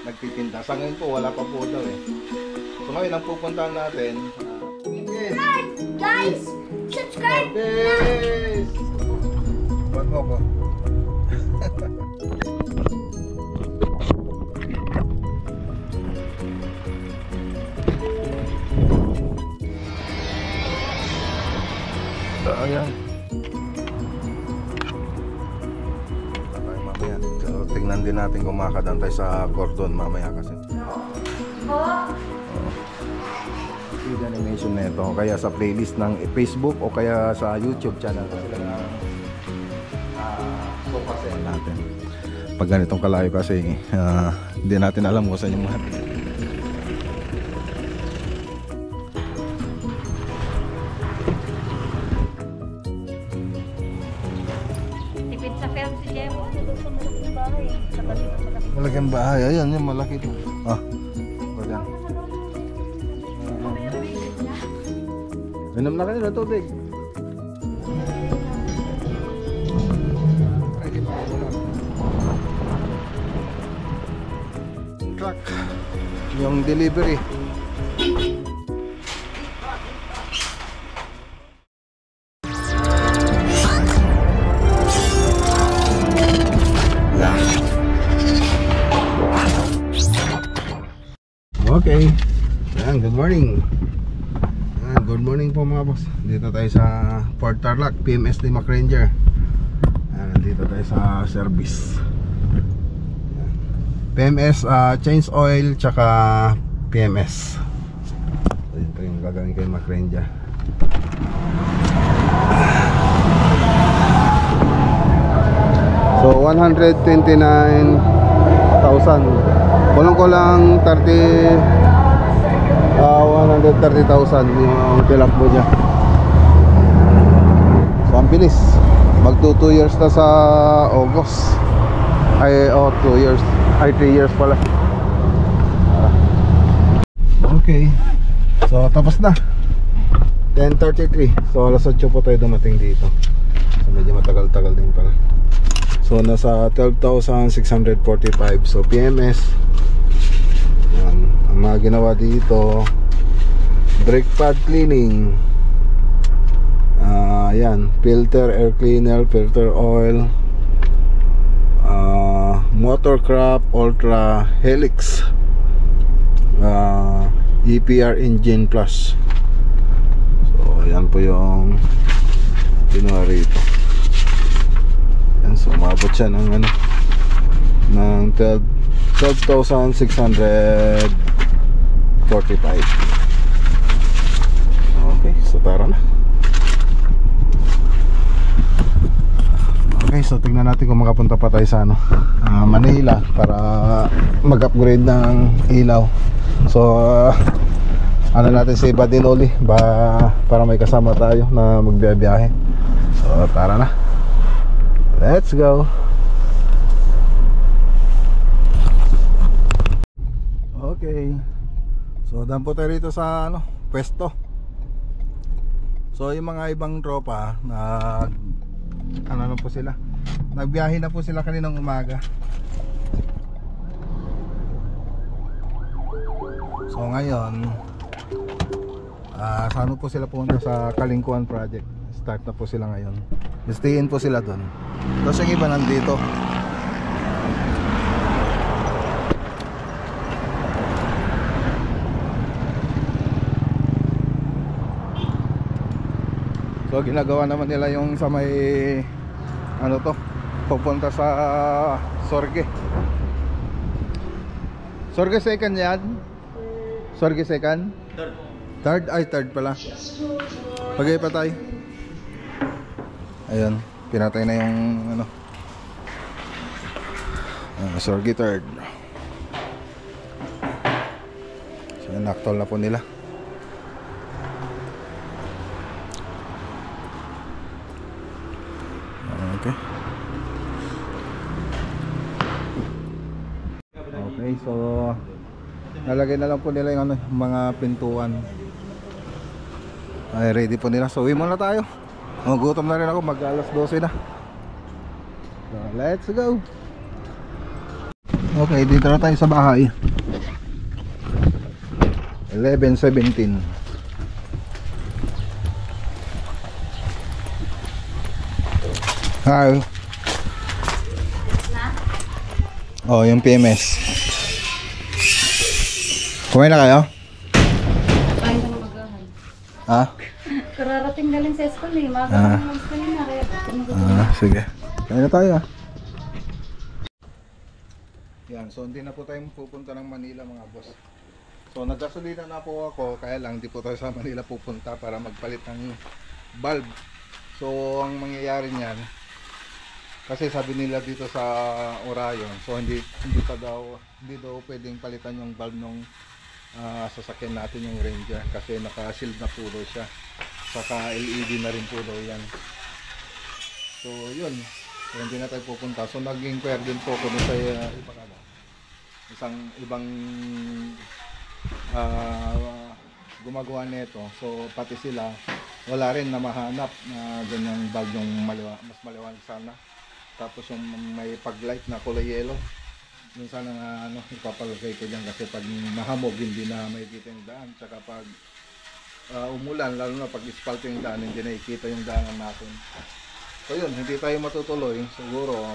nagtitinda. Sa ngayon po, wala pa po daw eh. So ngayon, ang pupuntahan natin. Yes! Guys! Subscribe! Yes! Buwan mo ko. So, ayan. Mamaya. So, tingnan din natin kung makakadantay sa cordon mamaya kasi. Yung animation na ito, kaya sa playlist ng Facebook o kaya sa YouTube channel sofa set natin. Pag ganitong kalayo kasi hindi natin alam kung saan yung mga Tipid sa film si Jemo. Ito sa malaking bahay. Sa tabi ng malaking bahay. Ayan yung malaki ito. Bagan. Inom na kanila tubig. Truck. Yung delivery. Okay. Ayan, good morning. Good morning po mga boss. Dito tayo sa Port Tarlac, PMS ni McRanger. Dito tayo sa service. PMS change oil tsaka PMS. So, ito yung gagawin kay McRanger. So 129,000. Kulang 130,000 yung tilakbo niya. So ang bilis. Mag 2 years na sa August. Ay 2 years. Ay 3 years pala. Okay. So tapos na. 10:33. So alas 8 po tayo dumating dito. So medyo matagal-tagal din pala. So nasa 12,645. So PMS. Yan. Ang mga ginawa dito, brake pad cleaning, yan, filter air cleaner, filter oil, motor crop, ultra helix, EPR engine plus. So yan po yung ginawa rito. Yan, so umabot siya ng ano, ng 12,645. Okay, so tara na. Okay, so tingnan natin kung makapunta pa tayo sa ano, Manila para mag-upgrade ng ilaw. So ano natin si Badinoli para may kasama tayo na magbiyahe. So tara na. Let's go. Okay. So daan po tayo rito sa ano, pwesto. So yung mga ibang tropa ano na po sila, nagbiyahe na po sila kaninang umaga. So ngayon saan po sila punta sa Kalingkuan project. Start na po sila ngayon. Stayin po sila doon. Tapos yung iba nandito. So ginagawa naman nila yung sa may ano to, pupunta sa Sorge. Sorge second yan? Sorge second? Third? Ay third pala. Pagay pa tayo. Ayun, pinatay na yung ano, Sorge third. So naktol na po nila. Okay. Okay, so nalagay na lang po nila yung ano, mga pintuan. Ay ready po nila. So uwi muna tayo. Gutom na rin ako, mag alas 12 na. So let's go. Okay, dito na tayo sa bahay. 11:17. Hi. Oh, yung PMS. Kumain na kayo? Kain na magahan. Ha? Kararating galing sa school eh. Magahan naman sa kanina. Kaya Sige. Kain na tayo ah. Yan, so hindi na po tayo pupunta ng Manila mga boss. So nagkasulina na po ako, kaya lang hindi po tayo sa Manila pupunta para magpalit ng bulb. So ang mangyayari niyan, kasi sabi nila dito sa Orion, so hindi daw pwedeng palitan yung bulb ng sasakyan natin, yung Ranger, kasi naka-shield na po daw siya. Saka LED na rin po daw yan. So yun, so, hindi na tayo pupunta. So nag-inquire din po ako sa isang ibang gumagawa nito. So pati sila wala rin na mahanap na ganyang bulb, yung mas maliwanag sana. Tapos yung may pag-light na kulay yellow, yung sana nga ipapalagay ko dyan, kasi pag mahamog hindi na makikita yung daan. Tsaka pag umulan, lalo na pag ispalto yung daan, hindi na ikita yung daanan natin. So yun, hindi tayo matutuloy siguro.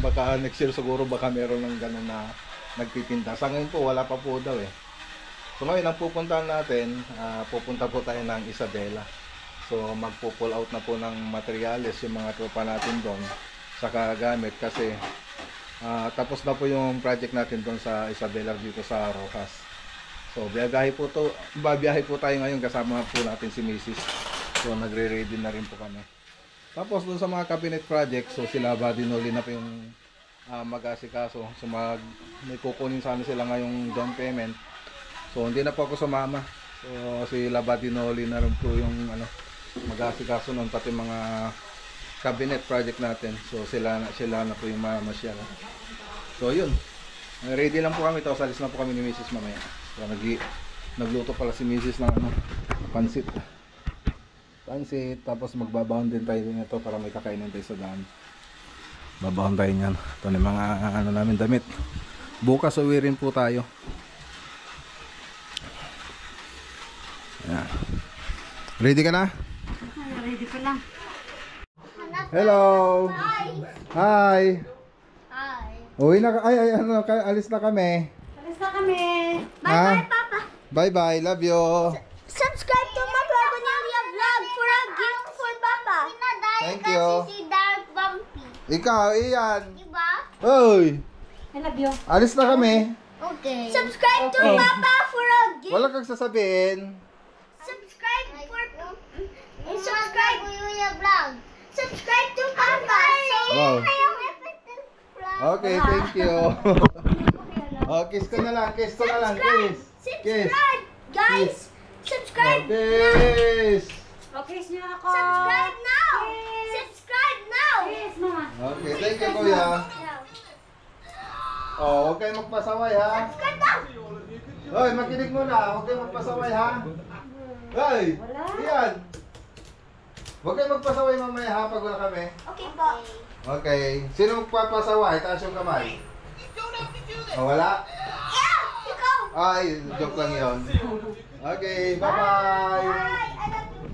Baka next year siguro baka meron ng ganun na nagtitinda. Sa ngayon po wala pa po daw eh. So ngayon ang pupuntahan natin, pupunta po tayo ng Isabela. So magpo-pull out na po ng materyales yung mga tropa natin doon sa kagamit, kasi tapos na po yung project natin doon sa Isabela dito sa Rojas. So babiyahe po tayo ngayon, kasama po natin si Mrs. So nagre-ready na rin po kami. Tapos doon sa mga cabinet project, so sila Badinoli na po yung mag-asikaso. So may kukunin sana sila ngayong down payment. So hindi na po ako sumama. So sila Badinoli na rin po yung mag-asikaso nun, pati mga cabinet project natin. So sila na po yung mamasyal. So yun, ready lang po kami. Tapos alis na po kami ni Mrs. mamaya. So nagluto pala si Mrs. ng pansit, tapos magbabahon din tayo nito para may kakainin tayo sa daan. Babahon tayo niyan. Ito na mga namin damit. Bukas uwi rin po tayo. Ayan. Ready ka na? ready ko lang. Hello. Hi. Hi. Uwi na alis na kami. Alis na kami. Ha? Bye-bye, Papa. Bye-bye, love you. Subscribe to my Barbonelia vlog for a gift for Papa. Thank you. Si Dark Bumpy. Ikaw, iyan. Diba? Hoy. I love you. Alis na kami. Okay. Subscribe to Papa for a gift. Wala kang sasabihin. Subscribe for subscribe to your vlog. Subscribe to Papa. Wow. Okay, thank you. Oh, kiss ko na lang, kiss. Subscribe, guys. Subscribe. Kiss. Okay, niyo ako. Subscribe now. Subscribe now. Yes, mama. Okay, thank you, kuya. Oh, huwag kayong magpasaway, ha? Subscribe now. Hoy, makinig muna. Huwag kayong magpasaway, ha? Hoy, iyan. Huwag kayong magpasaway mamaya, ha? Pag wala kami. Okay po. Okay. Sino magpapasaway? Taas yung kamay. Oh, wala? Yeah, ikaw. Ay, joke lang yon. Okay, bye-bye. Bye. I love you.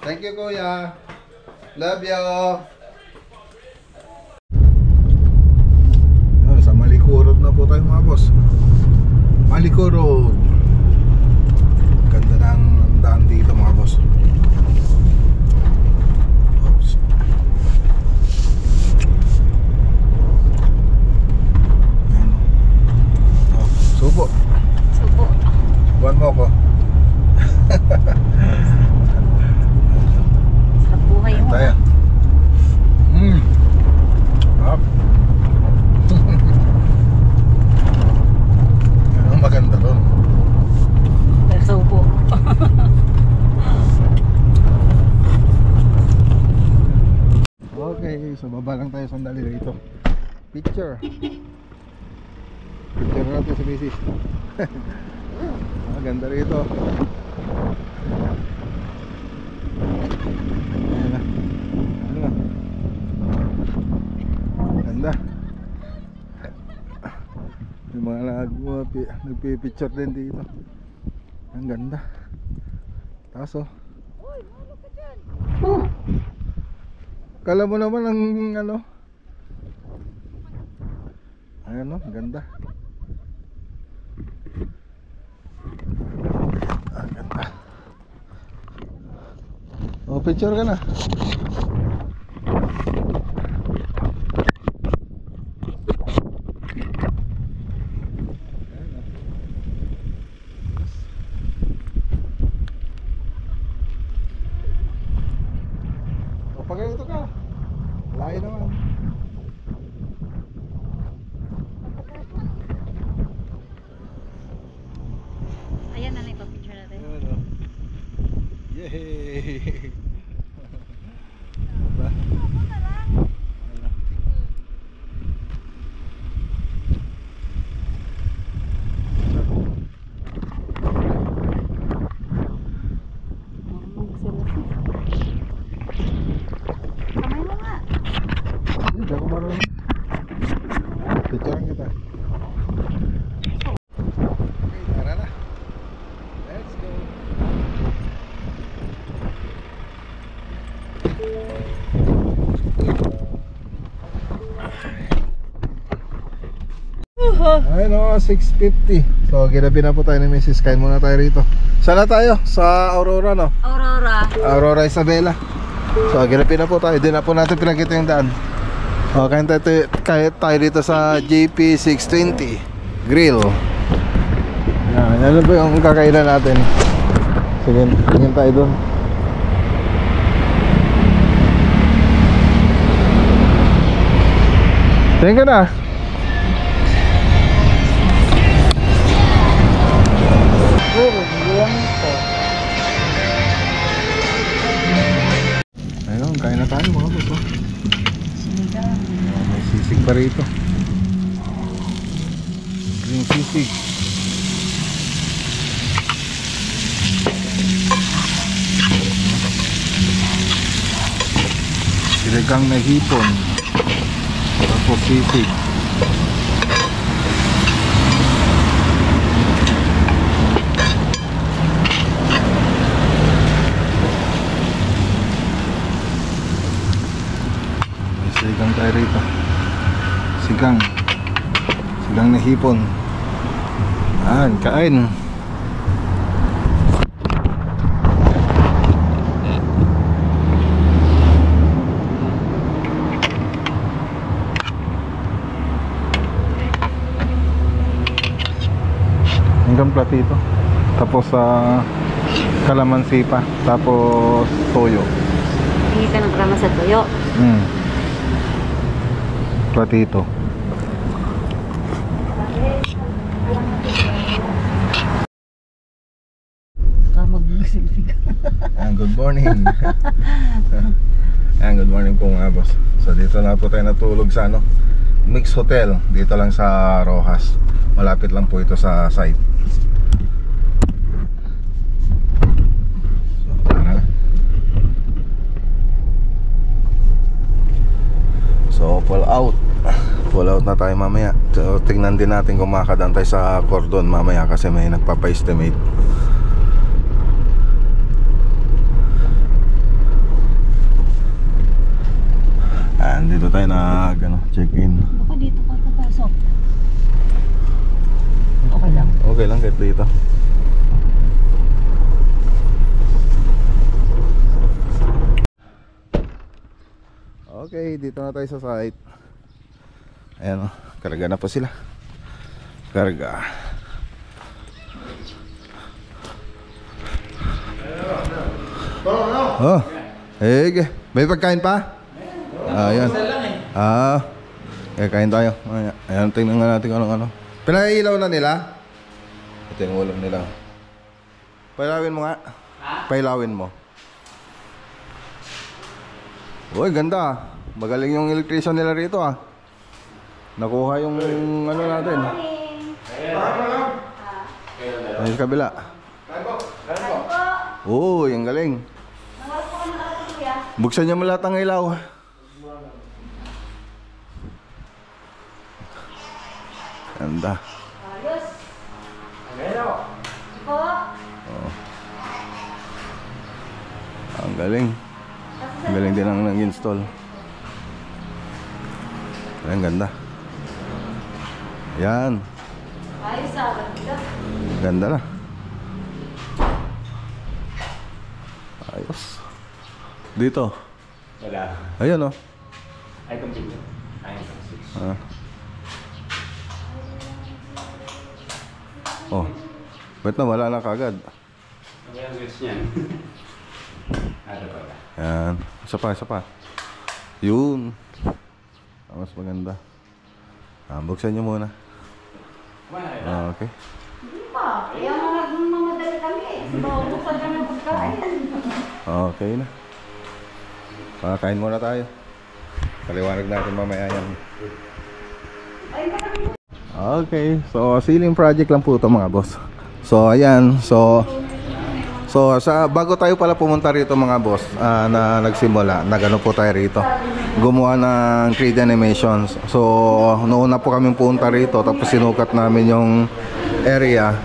Thank you, kuya. Love you. Sa Malicurod na po tayo mga boss. Malicurod. Ganda ng daan dito mga boss. Oops. Ayan. Oh, subo. Subuan mo ako. Sarap buhay mo. Tayo. Up. Ang maganda doon. Subo. Okay, so baba lang tayo sandali rito. Picture natin si Mrs. Maganda rito. Ayan na. ganda. May mga nagpipicture din dito. Ang ganda. Taas oh. Kala mo naman ang ano. Ayan oh, ganda. Ang ganda. Oh, picture ka na. Pag ito ka, layo naman. Ayan na lang picture natin. Yay! Diba? Kamay mo nga. Hindi ako marunong. Picturean kita. Okay, tara na. Let's go. Ayun o, 6:50. So, ginabi na po tayo ni Mrs. Kain muna tayo rito. Saan na tayo? Sa Aurora, no? Aurora Isabela. So, ginabi na po tayo. Di na po natin pinakita yung daan. O, kahit tayo dito sa JP 620 Grill. Yan, ano po yung kakainan natin? Sige, tingin tayo doon. Tingin ka na. Ayun, kain na tayo mga boss. Oh. May sisig pa rito. Yung sisig. Sinigang na hipon. Tapos sisig. Sigang tayo rito. Sigang na hipon. Kain. Hanggang platito. Tapos kalamansi pa. Tapos toyo. Hindi ka ng krama sa tuyo. Platito. Good morning. Good morning po mga boss. So dito na po tayo natulog sa Mix Hotel. Dito lang sa Rojas. Malapit lang po ito sa site. So tara. So pull out na tayo mamaya. So tingnan din natin kung makakadaan tayo sa cordon mamaya kasi may nagpapa-estimate. Dito tayo check-in. Baka dito ka papasok. Okay lang. Okay lang kahit dito. Okay, dito na tayo sa site. Ayan o, karga na po sila. Karga. Oh, hey, may pagkain pa? Ayan. Kain tayo. Ayan, tingnan nga natin ano. Pinailaw na nila? Ito yung ulam nila. Pailawin mo nga. Pailawin mo. Uy, ganda. Magaling yung electrician nila rito Nakuha yung natin. Ay, sa kabila. Uy, ang galing. Buksan niyo mo lahat ng ilaw. Ganda. Oh. Ang galing. Ang galing din ang nag-install. Ang ganda. Yan. Ganda na. Ayos. Dito. Wala. Ayun, oh. Ay, computer. Ay, switch. Ah. Oh. Ba't na wala na kagad? Ano yung switch niyan? Ano pala? Yan. Isa pa, isa pa. Yun. Mas maganda. Buksan nyo muna. Okay. Kaya mamadali kami. Buksan kami ng pagkain. Okay na. Kain muna tayo. Paliwanag natin mamaya yan. Okay, so ceiling project lang po ito mga boss. So ayan, so bago tayo pala pumunta rito mga boss, na nagsimula, nagano po tayo rito. Gumawa ng 3D animations. So noon na po kami pumunta rito, tapos sinukat namin yung area.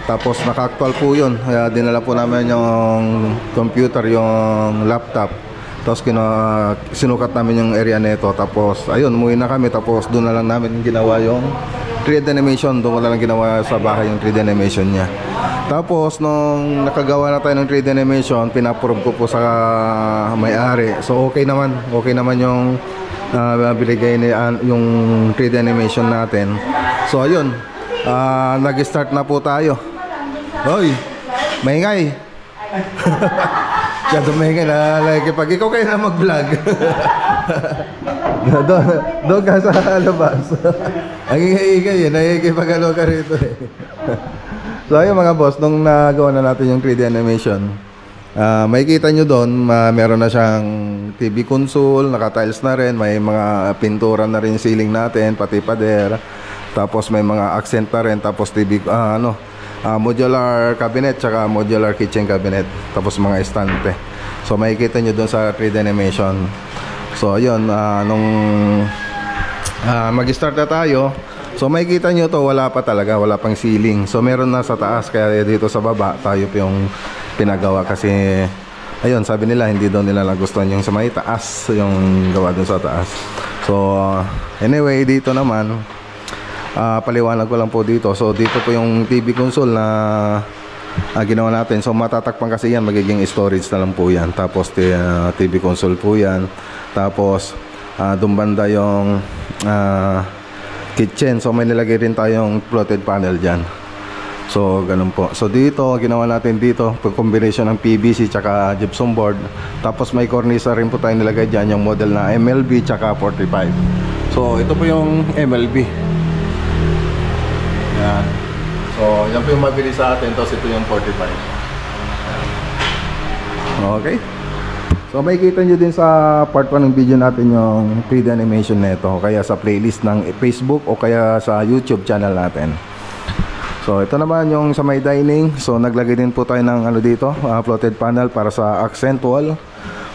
Tapos naka-actual po yun. Kaya dinala po namin yung computer, yung laptop. Tapos sinukat namin yung area nito. Tapos ayun, umuwi na kami. Tapos doon na lang namin ginawa yung 3D animation. Doon ko na lang ginawa sa bahay yung 3D animation niya. Tapos nung nakagawa na tayo ng 3D animation, pinaprove ko po sa may-ari. So okay naman. Okay naman yung binigay ni yung 3D animation natin. So ayun, nag-start na po tayo. Hoy, maingay. Kaya tumingin na, like, pag ikaw kayo na mag-vlog. Doon ka sa labas. Ang ingay-ingay, nakikipagalo ka rito eh. So ayun mga boss, nung nagawa na natin yung 3D animation, makikita nyo doon, meron na siyang TV console, naka-tiles na rin, may mga pintura na rin ceiling natin, pati pader. Tapos may mga accent na rin, tapos TV, modular cabinet, tsaka modular kitchen cabinet, tapos mga estante. So makikita nyo doon sa 3D animation. So ayun, nung mag-start na tayo, so makikita nyo to, wala pa talaga, wala pang ceiling. So meron na sa taas, kaya dito sa baba tayo yung pinagawa. Kasi ayun, sabi nila hindi daw nila nagustuhan yung sa may taas, yung gawa doon sa taas. So anyway, dito naman paliwanag ko lang po dito. So dito po yung TV console na ginawa natin. So matatakpan kasi yan, magiging storage na lang po yan. Tapos TV console po yan. Tapos doon banda yung kitchen. So may nilagay rin tayong floated panel dyan. So ganun po. So dito, ginawa natin dito combination ng PVC tsaka gypsum board. Tapos may cornisa rin po tayo nilagay dyan, yung model na MLB tsaka 45. So ito po yung MLB. Yan. So, yan po yung mabili sa atin. Tapos ito yung 45. Okay. So, makikita nyo din sa part 1 ng video natin yung 3D animation nito. Kaya sa playlist ng Facebook o kaya sa YouTube channel natin. So, ito naman yung sa may dining. So, naglagay din po tayo ng ano dito, floated panel para sa accent wall.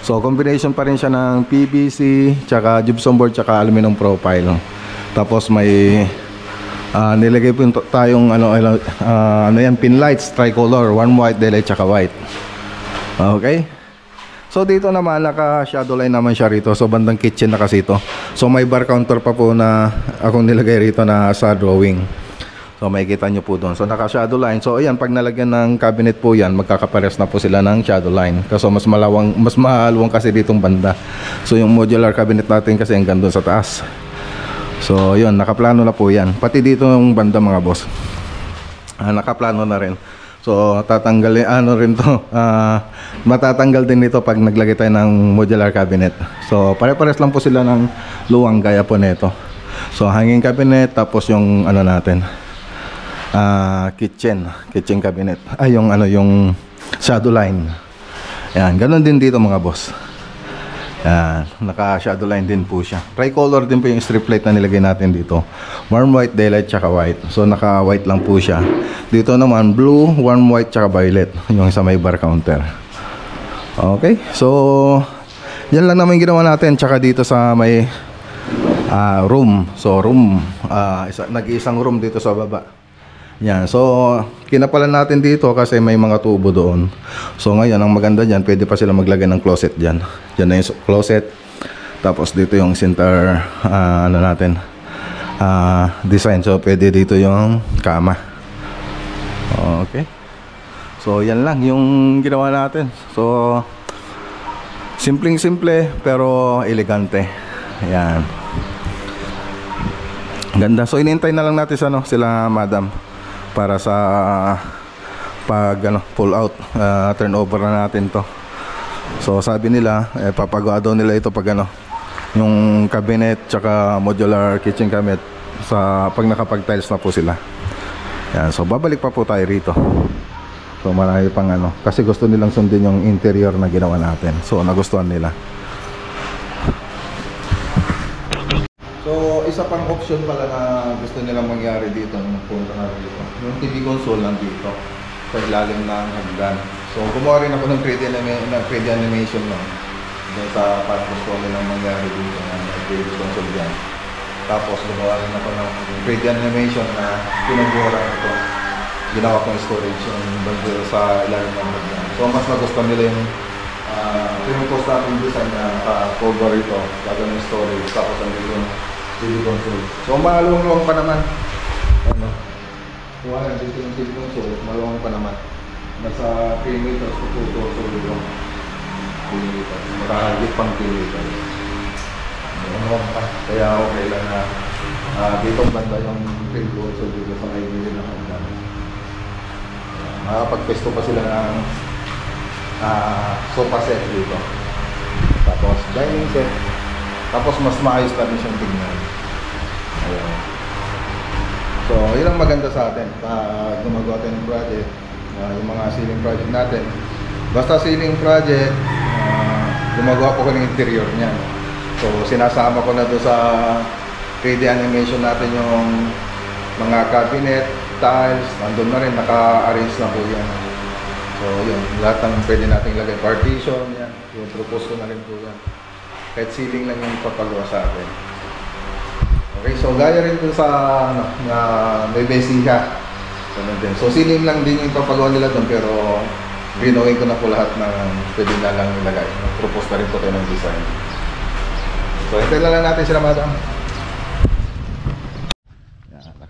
So, combination pa rin siya ng PVC, tsaka gypsum board, tsaka aluminum profile. Tapos may nilagay po tayong ano yan, pin lights, tricolor, one white, daylight, tsaka white. Okay. So dito naman naka shadow line naman siya rito. So bandang kitchen na kasi ito. So may bar counter pa po na akong nilagay rito na sa drawing. So makikita nyo po doon. So naka shadow line. So ayan, pag nalagyan ng cabinet po yan, magkakapares na po sila ng shadow line. Kasi mas maluwang kasi ditong banda. So yung modular cabinet natin kasi hanggang doon sa taas. So yun, nakaplano na po yan. Pati dito yung banda mga boss, nakaplano na rin. So tatanggalin, rin to, matatanggal din nito pag naglagay tayo ng modular cabinet. So pare-pares lang po sila ng luwang gaya po nito. So hanging cabinet, tapos yung ano natin, kitchen cabinet, yung shadow line. Yan, ganun din dito mga boss. Yan, naka shadow line din po siya. Tricolor din po yung strip light na nilagay natin dito. Warm white, daylight, tsaka white. So naka white lang po siya. Dito naman blue, warm white, tsaka violet, yung sa may bar counter. Okay, so yan lang naman ginawa natin. Tsaka dito sa may room. So room, nag-iisang room dito sa baba. Yan. So kinapalan natin dito kasi may mga tubo doon. So ngayon ang maganda diyan, pwede pa sila maglagay ng closet diyan. Diyan na yung closet. Tapos dito yung center design. So pwede dito yung kama. Okay. So yan lang yung ginawa natin. So simpleng-simple pero elegante. Ayan. Ganda. So inintay na lang natin sila madam para sa pag pull out, turnover na natin to. So sabi nila papagawa daw nila ito pag yung cabinet tsaka modular kitchen cabinet pag nakapag tiles na po sila. Yan. So babalik pa po tayo rito. So marami pang kasi gusto nilang sundin yung interior na ginawa natin. So nagustuhan nila. So isa pang option pala na gusto nilang mangyari dito nung punta na dito. Yung TV console lang dito sa ilalim ng hagdan. So gumawa rin ako ng 3D animation lang. Doon sa parang gusto nilang mangyari dito ng TV console dyan. Tapos gumawa rin ako ng 3D animation na pinagbuwaran ito. Ginawa kong storage yung bundle sa ilalim ng hagdan. So mas nagustuhan nila yung pinupost natin design na cover ito, gagawin ng storage, tapos ang yung TV console. So malulong pa naman. Wala dito yung TV console, malulong pa naman. Nasa 3 meters to 2 meters. Makahagit pang 3 meters. Kaya okay lang na dito banda yung TV console dito sa may gilid ng hagdan. Makapagpesto pa sila ng sofa set dito. Tapos dining set. Tapos mas maayos na rin siyang tingnan. Ayan. So yun ang maganda sa atin. Gumagawa tayo ng project. Yung mga ceiling project natin. Basta ceiling project, gumagawa ko ng interior niyan. So sinasama ko na doon sa 3D animation natin yung mga cabinet, tiles, nandun na rin, naka-arrange na po yan. So yun, lahat ng pwede nating lagay, partition, yan, yung propose ko na rin po yan. Kahit ceiling lang yung papagawa sa atin. Okay, so gaya rin dun sa na may basiha. So ceiling lang din yung papagawa nila dun, pero rinawin ko na po lahat ng pwede na lang ilagay. Propose na rin po tayo ng design. So hintay lang natin sila madam.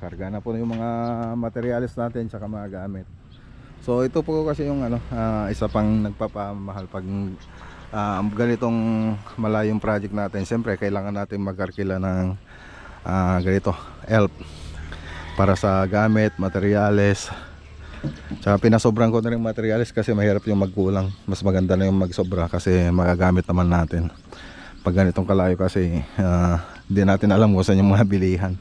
Karga na po yung mga materials natin tsaka mga gamit. So ito po kasi yung isa pang nagpapamahal pag ganitong malayong project natin. Siyempre kailangan natin mag-arkila ng ganito help para sa gamit, materials. Tsaka pinasobran ko na rin materials kasi mahirap yung magkulang. Mas maganda na yung magsobra kasi magagamit naman natin. Pag ganitong kalayo kasi hindi natin alam kung saan yung mga bilihan.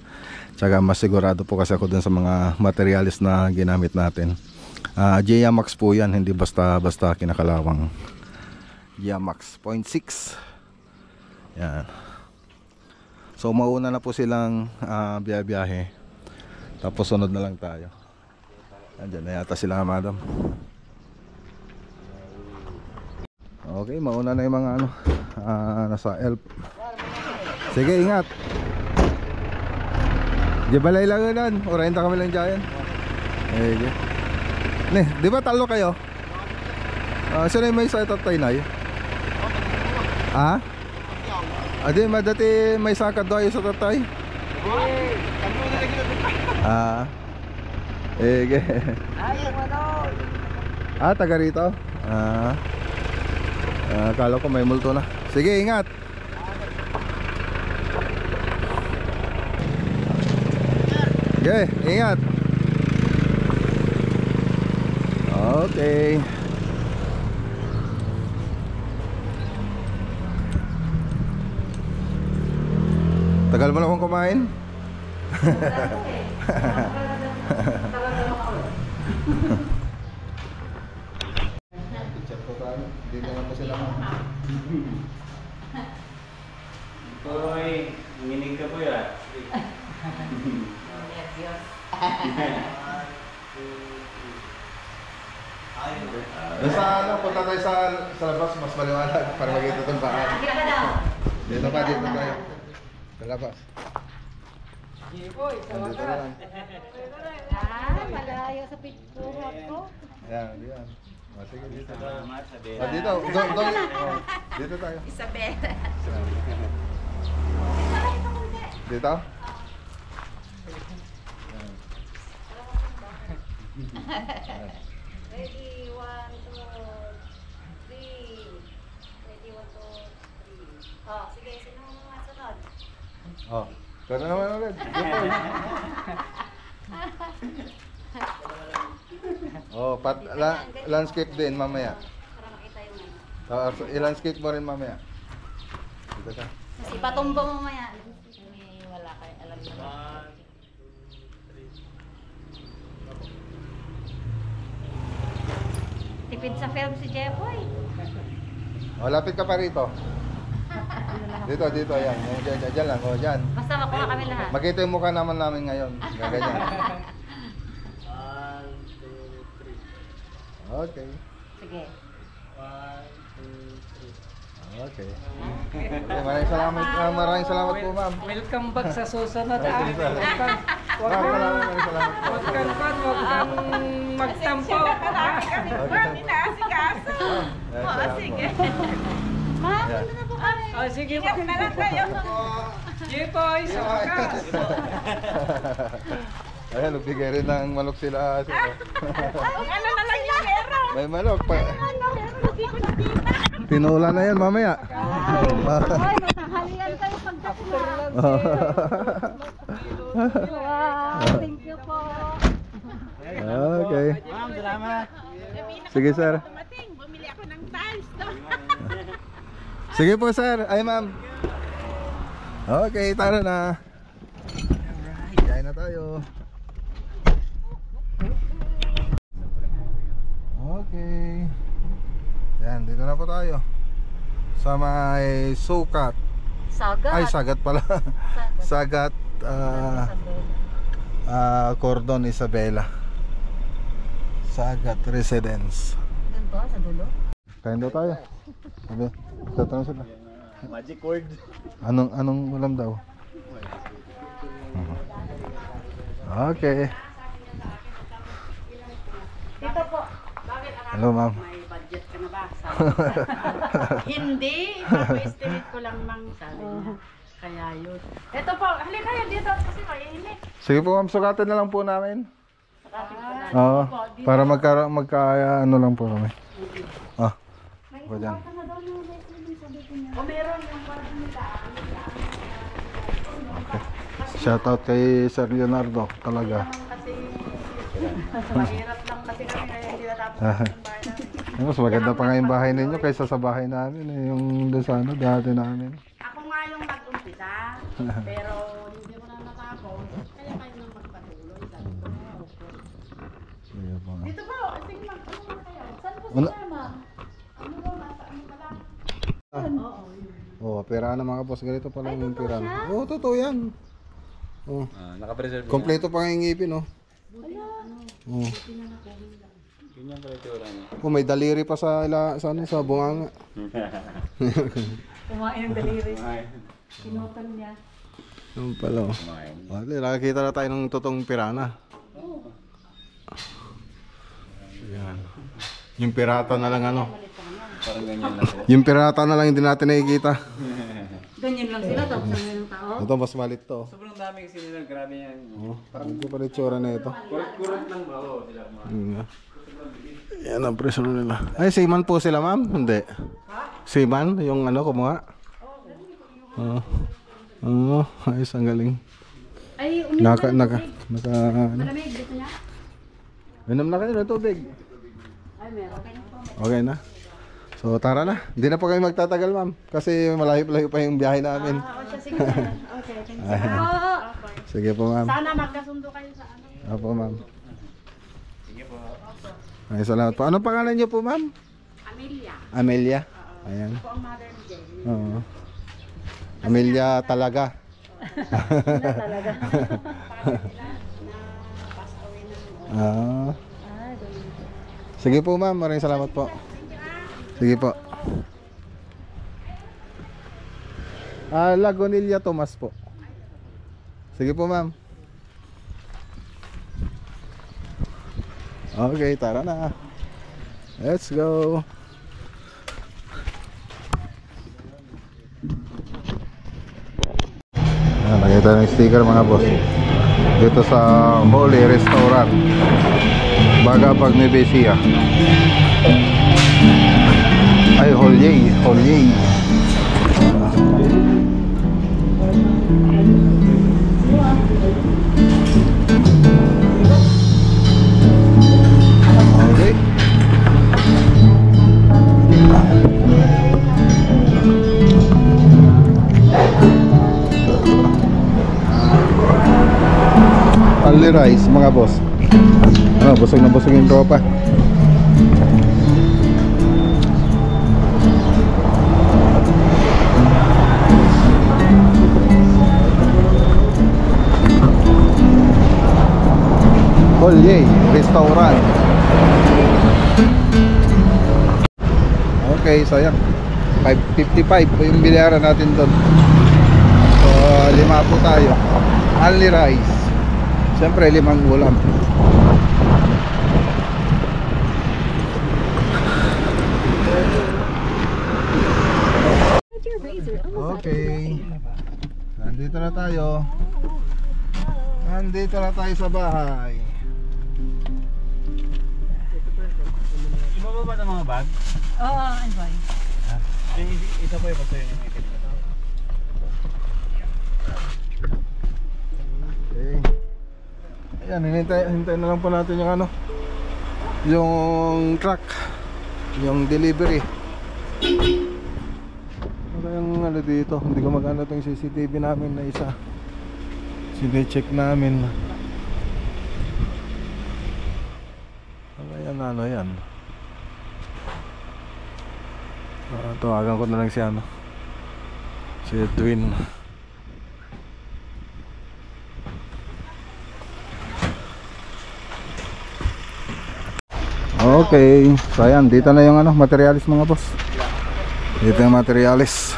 Tsaka mas sigurado po kasi ako dun sa mga materials na ginamit natin. Giamax po yan, hindi basta kinakalawang. Giamax 0.6. Yan. So mauna na po silang biyahe. Tapos sunod na lang tayo. Andyan na yata sila madam. Okay, mauna na yung mga nasa elf. Sige, ingat. Di balay lang yun, orenta kami lang dyan. Ne, di ba talo kayo? Sino yung may sa tatay na yun? Ha? Adi, madati may sakad doon sa tatay? Ege. Taga rito? Akala ko may multo na. Sige, ingat. Okay, ingat. Okay. Tagal mo na akong kumain? Picture po tayo. Dito na po sila. Hoy, nginig ka po yan. Punta tayo sa labas, mas maliwanag para makita itong bahay. Dito tayo. Sa labas. Nandito na lang. Malayo sa picture ko. Ayan, diyan. Sige, dito. Salamat sa Oh, dito. Oh, dito tayo. Isabela. Dito? Ready, 1, 2, 3. Ready, 1, 2, 3. Oh, sige, sino mga sunod? Oh. Pero naman ulit. Oh, landscape din mamaya. Para makita yung ano. I-landscape mo rin mamaya. Dito ka. Kasi patumba mo maya. Wala kayo alam na. Tipid sa film si Jeffoy. Oh, lapit ka pa rito. Dito, yan. Diyan lang. Oh, diyan. Basta makuha kami lahat. Makita yung mukha naman namin ngayon. Ganyan. 1, 2, 3. Okay. Sige. 1, 2, 3. Okay. Maraming salamat po, ma'am. Welcome back sa susunod. Maraming salamat po. Huwag kang magtampo. Sige. Ma'am, ano na po kami? Oh, sige po. Jepoy, sa wakas. Ayan, nagbigay rin ng manok sila. Ano na lang yung pera? May manok pa. Tinula na yan mamaya. Ay, matanghalian kayo pagdating na. Wow, thank you po. Okay. Ma'am, salamat. Sige, sir. Bumili ako ng tiles. Sige po, sir. Ay, ma'am. Okay, tara na. Kain na tayo. Okay. Yan, dito na po tayo. Sa may Sukat. Sagat. Ay, Sagat pala. Sagat Cordon Isabela. Sagat Residence. Doon po, sa dulo. Kain daw tayo. Sabi, tatanong sila. Magic word. Anong ulam daw? Okay. Dito po. Hello, ma'am. May budget ka na ba? Hindi, ipa-estimate ko lang mang sabi niya. Kaya yun. Ito po, halika kayo dito kasi mainit. Sige po, ma'am, sukatin na lang po namin. Traffic ko na. Oo. Para magka ano lang po kami. Ah. Ako dyan. O meron yung parang nila. Shoutout kay Sir Leonardo talaga. Kasi mahirap lang kasi kami kaya hindi natapos yung bahay namin. Mas maganda pa nga yung bahay ninyo kaysa sa bahay namin eh, yung doon sa ano, dati namin. Ako nga yung nag-umpisa, pero hindi ko na natapos. Kaya kayo nang magpatuloy. Sabi ko, okay. Sige po. Dito po, sige ano ba kayo? Saan po Ano? si Mama? Ano ba, nasa ano ka lang? Oh, pera na mga boss, ganito pala yung pera. Oh, totoo yan. Oh, Naka-preserve yan. kompleto pa nga yung ngipin, oh. Oh. Ganyan pala ito niya. Oh, may daliri pa sa sa bunganga. Kumain ng daliri. Kumain. Sinutan niya. Yung pala, oh. Kumain. Wala, nakakita na tayo ng totoong pirana. Yan. Yung pirata na lang ano. Parang ganyan lang sila. Yung pirata na lang hindi natin nakikita. Ganyan lang sila, tapos ang ng tao. Ito mas malit to. Sobrang dami kasi nila. Grabe yan. Oh, parang ito pala itsura na ito. Kurot lang ba? Oo, sila kumain. Yan ang presyo nila. Ay, seaman po sila, ma'am? Hindi. Seaman? Yung ano, kumuha? Oo. Oo, ayos, ang galing. Ay, Naka, ano? malamig dito niya. Minom na kayo ng tubig. Ay, meron. Okay na. So, tara na. Hindi na po kami magtatagal, ma'am. Kasi malayo-layo pa yung biyahe namin. Oo, siya, sige. Okay, thank you. Sige po, ma'am. Sana magkasundo kayo sa ano. Opo, ma'am. Ay, salamat po. Anong pangalan niyo po, ma'am? Amelia. Amelia. Ayan. Ako ang mother ni Jenny. Oo. Amelia talaga. Talaga. Father nila na pass away na. Ah. Sige po, ma'am. Maraming salamat po. Sige po. Lagonilla Tomas po. Sige po, ma'am. Okay, tara na. Let's go. Nakita ng sticker mga boss dito sa Holy Restaurant Baga pag may Besia. Ay, Holy okay. Only rice mga boss. Ano, busog na busog yung tropa. Holy Restaurant. Okay, so yan 555 po yung binayaran natin doon. So 5 po tayo. Only rice. Siyempre 5 ulam. Okay. Nandito na tayo. Nandito na tayo sa bahay. Ibaba ba ng mga bag? Oo, ano ba? Isa po yung pasayo ng ikin. Okay. Ayan, hintayin na lang po natin yung ano, yung truck, yung delivery. Ano yung ano dito, hindi ko magano itong CCTV namin na isa. Sine-check namin. Ano yan. Tawagan ko na lang si ano, si Edwin. Okay, so ayan, dito na yung ano, materialis mga boss. Dito yung materialis.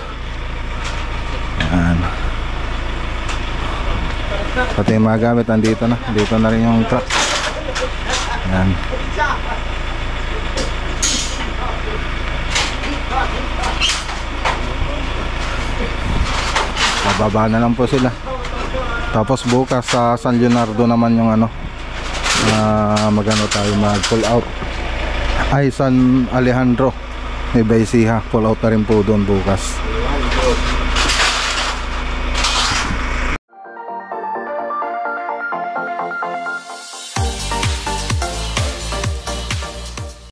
Ayan. Pati yung mga gamit nandito na. Dito na rin yung truck. Ayan. Bababa na lang po sila. Tapos bukas sa San Leonardo naman yung ano, magano tayo, mag pull out. Ay, San Alejandro, may Baisiha, pull out na rin po doon bukas.